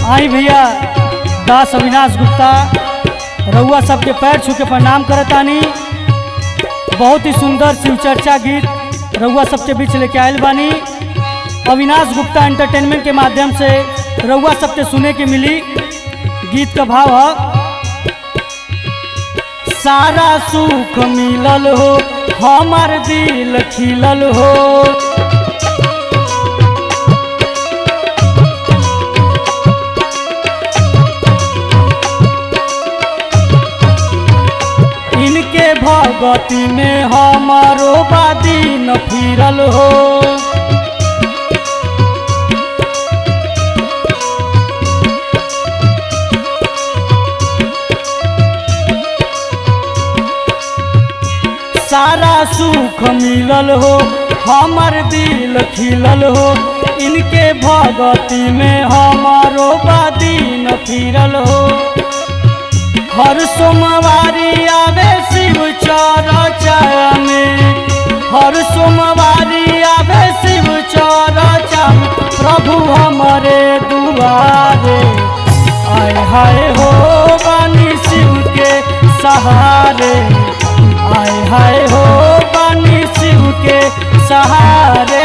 आई भैया दास अविनाश गुप्ता रउआ सबके पैर छू के प्रणाम करतानी। बहुत ही सुंदर शिव चर्चा गीत रउआ सबके बीच लेके आयल बानी। अविनाश गुप्ता एंटरटेनमेंट के माध्यम से रउआ सबके सुने के मिली। गीत का भाव है, सारा सुख मिलल हो हमार दिल खिलल हो, इनके भगती में हमारो बादीन फिरल हो। सारा सुख मिलल हो हमार दिल खिलल हो, इनके भगती में हमारो बादीन फिरल हो। हर सोमवारी आवे शिव चर्चा में, हर सोमवारी आवे शिव चर्चा में, प्रभु हमारे दुआरे आए हाय हो बानी शिव के सहारे, आए हाय हो बानी शिव के सहारे।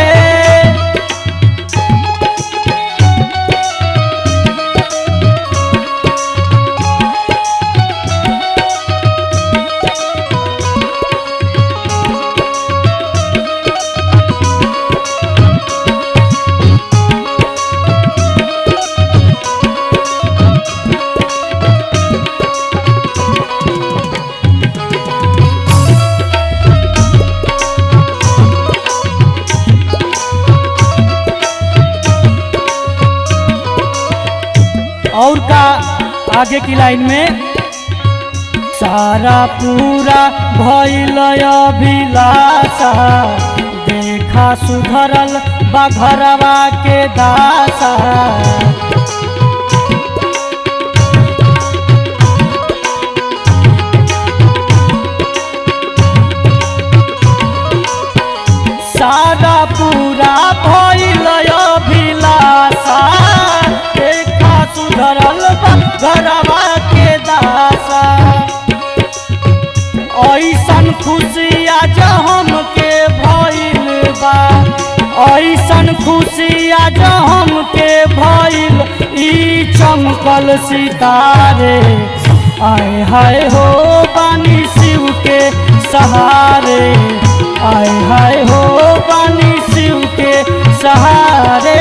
और का आगे की लाइन में, सारा पूरा भइल अभिलाषा, देखा सुधरल बघरवा के दासा। सारा पूरा भइल अभिलाषा, सुधरल घरवा के दासा। ऐसन खुशी आज हमके भइल बा, ऐसन खुशी आज हमके भइल, ई चमकल सितारे आए हाय हो बानी शिव के सहारे, आए हाय हो बानी शिव के सहारे।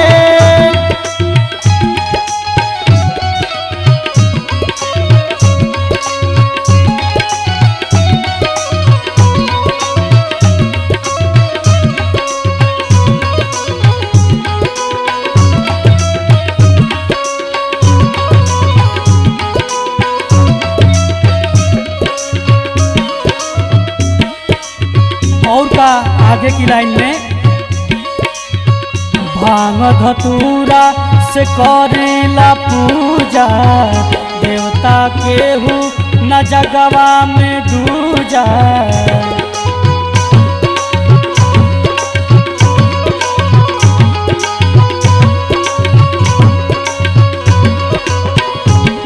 और का आगे की लाइन में, भांग धतूरा से करेला पूजा, देवता केहू न जगवा में दूजा।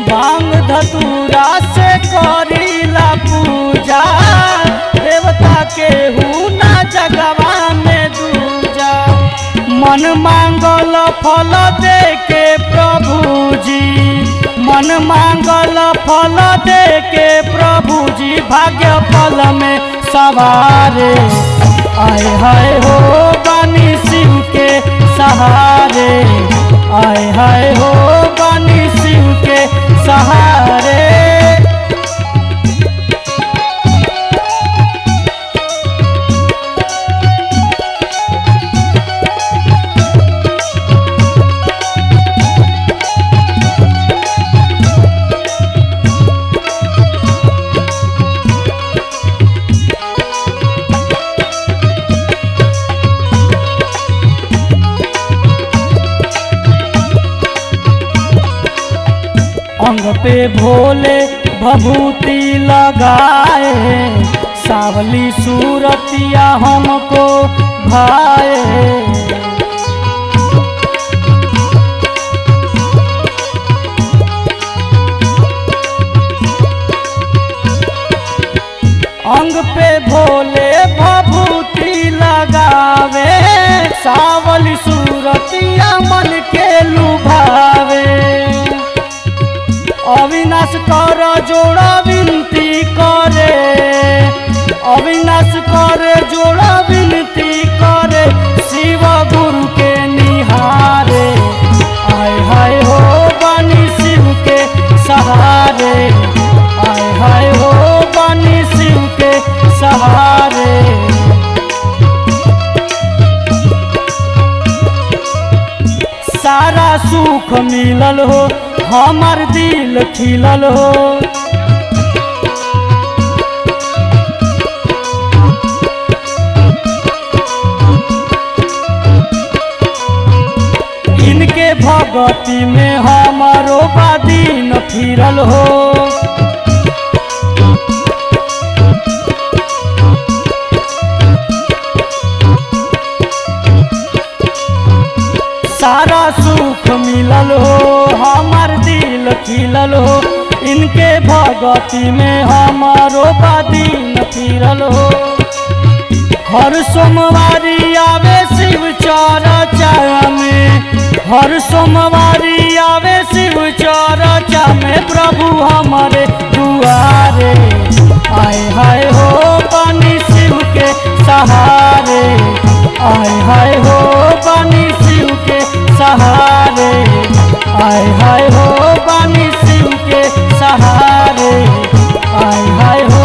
भांग धतूरा से करेला पूजा, देवता केहू न जगवा में दूजा। मन मांगल फल दे के प्रभु जी, मन मांगल फल दे के प्रभु जी, भाग्य फल में सवारे आए हाय हो बानी शिव के सहारे, आए हाय हो बानी शिव के सहारे। अंग पे भोले भभूति लगाए, सावली सूरतिया हमको भाए। सावली सूरतिया मन के लुभावे। अविनाश कर जोड़ा विनती करे, अविनाश कर जोड़ा विनती करे, शिव गुरु के निहारे। आय हाय हो बानी शिव के सहारे, आय हाय हो बानी शिव के सहारे। सारा सुख मिलल हो, हमार दिल खिलल हो। इनके भगती में हमारो बादीन फिरल हो। सारा सुख मिलल हो, हमार दिल खिलल हो। इनके भगती में हमारो बादीन फिरल हो। हर सोमवारी आवे शिव चर्चा में, हर सोमवारी आवे शिव चर्चा में, प्रभु हमारे दुआरे। आय हाय हो बानी शिव के सहारे, आय हाय हो बानी शिव के सहारे, आय हाय हो बानी शिव के सहारे, आय हाय हो।